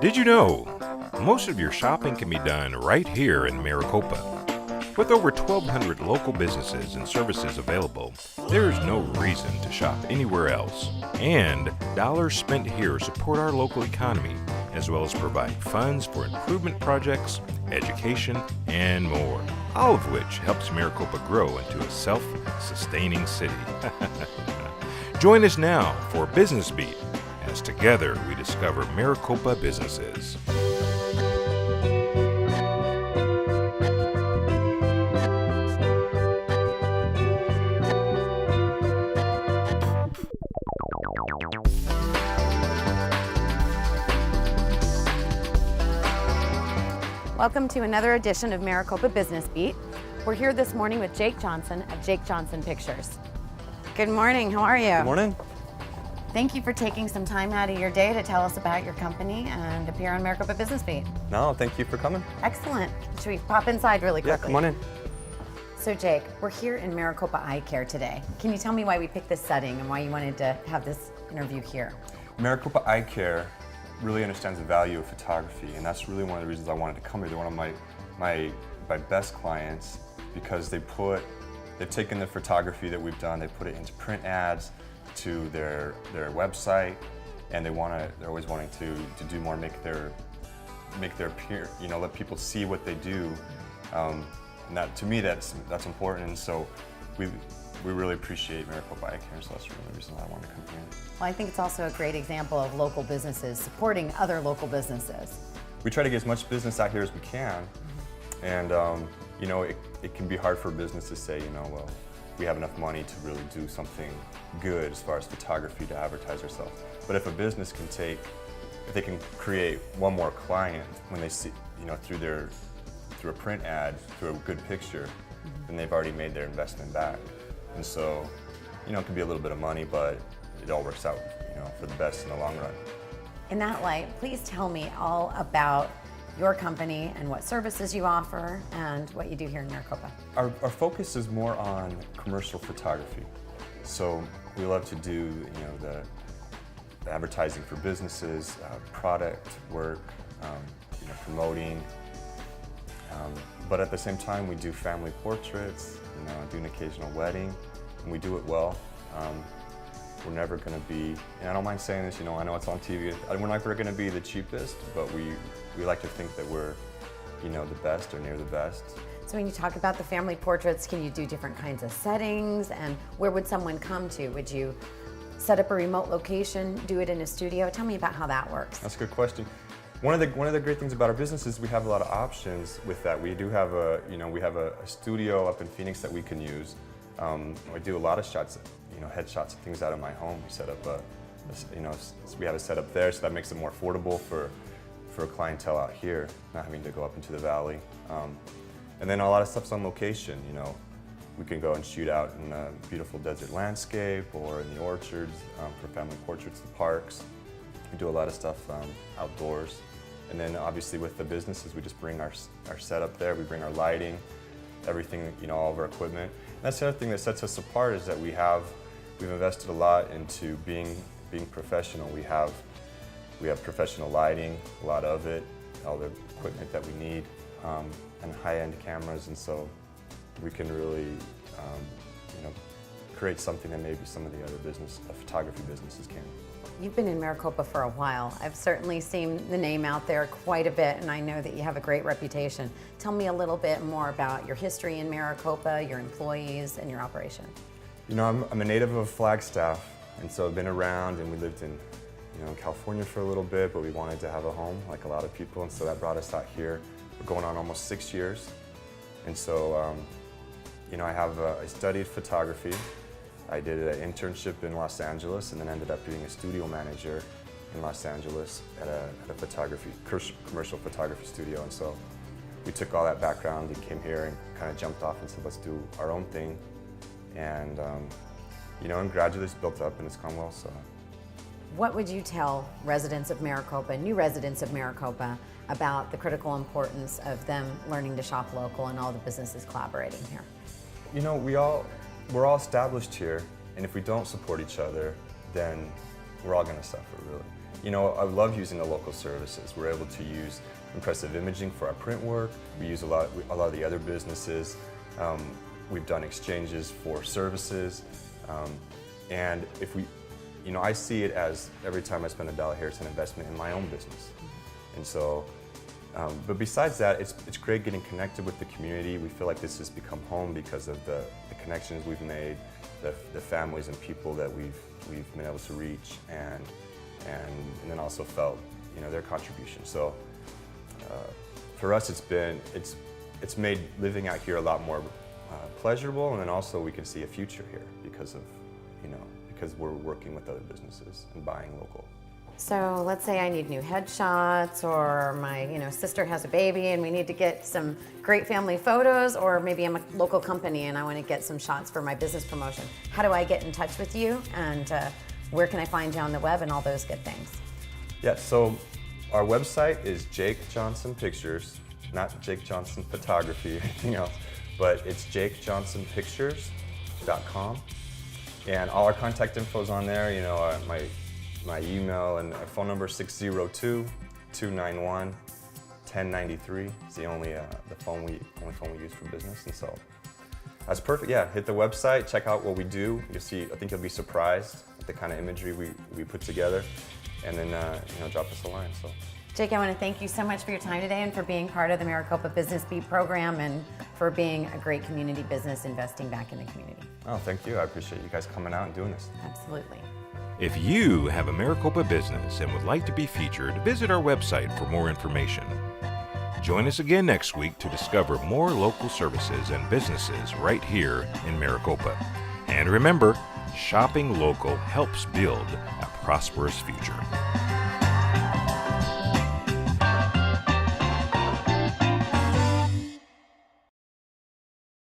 Did you know most of your shopping can be done right here in Maricopa? With over 1,200 local businesses and services available, there is no reason to shop anywhere else. And dollars spent here support our local economy, as well as provide funds for improvement projects, education, and more, all of which helps Maricopa grow into a self-sustaining city. Join us now for Business Beat, as together we discover Maricopa businesses. Welcome to another edition of Maricopa Business Beat. We're here this morning with Jake Johnson of Jake Johnson Pictures. Good morning, how are you? Good morning. Thank you for taking some time out of your day to tell us about your company and appear on Maricopa Business Beat. No, thank you for coming. Excellent. Should we pop inside really quickly? Yeah, come on in. So Jake, we're here in Maricopa Eye Care today. Can you tell me why we picked this setting and why you wanted to have this interview here? Maricopa Eye Care really understands the value of photography, and that's really one of the reasons I wanted to come here. They're one of my best clients because they've taken the photography that we've done, they put it into print ads, to their website, and they're always wanting to do more, make their peer, let people see what they do, and that, to me, that's important. And so we really appreciate Maricopa Eye Care, so that's really the reason why I wanted to come here. Well, I think it's also a great example of local businesses supporting other local businesses. We try to get as much business out here as we can, and it can be hard for a business to say, well, we have enough money to really do something good as far as photography to advertise ourselves. But if a business if they can create one more client when they see, through a print ad, through a good picture, then they've already made their investment back. And so, it can be a little bit of money, but it all works out, for the best in the long run. In that light, please tell me all about your company and what services you offer and what you do here in Maricopa. Our focus is more on commercial photography. So we love to do, the advertising for businesses, product work, promoting. But at the same time, we do family portraits, do an occasional wedding, and we do it well. We're never going to be, and I don't mind saying this, I know it's on TV, we're never going to be the cheapest, but we like to think that we're, the best or near the best. So when you talk about the family portraits, can you do different kinds of settings, and where would someone come to? Would you set up a remote location, do it in a studio? Tell me about how that works. That's a good question. One of the great things about our business is we have a lot of options with that. We do have we have a studio up in Phoenix that we can use. I do a lot of shots, headshots and things out of my home. We set up we have a setup there, so that makes it more affordable for a clientele out here, not having to go up into the valley. And then a lot of stuff's on location. We can go and shoot out in a beautiful desert landscape or in the orchards for family portraits, the parks. We do a lot of stuff outdoors. And then obviously with the businesses, we just bring our setup there. We bring our lighting, everything, all of our equipment. And that's the other thing that sets us apart is that we've invested a lot into being professional. We have professional lighting, a lot of it, all the equipment that we need, and high-end cameras, and so we can really, create something that maybe some of the other photography businesses can't. You've been in Maricopa for a while. I've certainly seen the name out there quite a bit, and I know that you have a great reputation. Tell me a little bit more about your history in Maricopa, your employees, and your operation. I'm a native of Flagstaff, and so I've been around, and we lived in California for a little bit, but we wanted to have a home like a lot of people, and so that brought us out here. We're going on almost 6 years, and so I studied photography. I did an internship in Los Angeles, and then ended up being a studio manager in Los Angeles at a commercial photography studio. And so we took all that background and came here and kind of jumped off and said, let's do our own thing. And and gradually it's built up and it's gone well. So, what would you tell residents of Maricopa, new residents of Maricopa, about the critical importance of them learning to shop local and all the businesses collaborating here? We're all established here, and if we don't support each other, then we're all going to suffer, really. you know, I love using the local services. We're able to use impressive imaging for our print work. We use a lot of the other businesses. We've done exchanges for services. And if we, you know, I see it as every time I spend $1 here, it's an investment in my own business. And so, but besides that, it's great getting connected with the community. We feel like this has become home because of the connections we've made, the families and people that we've been able to reach, and then also felt, you know, their contribution. So for us, it's made living out here a lot more pleasurable, and then also we can see a future here because of, you know, because we're working with other businesses and buying local. So let's say I need new headshots, or my sister has a baby and we need to get some great family photos, or maybe I'm a local company and I want to get some shots for my business promotion. How do I get in touch with you, and where can I find you on the web and all those good things? Yeah, so our website is Jake Johnson Pictures, not Jake Johnson Photography or anything else, but it's jakejohnsonpictures.com. And all our contact info is on there. You know, my email and phone number, 602-291-1093. It's the only phone we use for business, and so that's perfect. Yeah, hit the website, check out what we do. You'll see. I think you'll be surprised at the kind of imagery we put together, and then you know, drop us a line. So, Jake, I want to thank you so much for your time today and for being part of the Maricopa Business Beat program, and for being a great community business investing back in the community. oh, thank you. I appreciate you guys coming out and doing this. Absolutely. If you have a Maricopa business and would like to be featured, visit our website for more information. Join us again next week to discover more local services and businesses right here in Maricopa. And remember, shopping local helps build a prosperous future.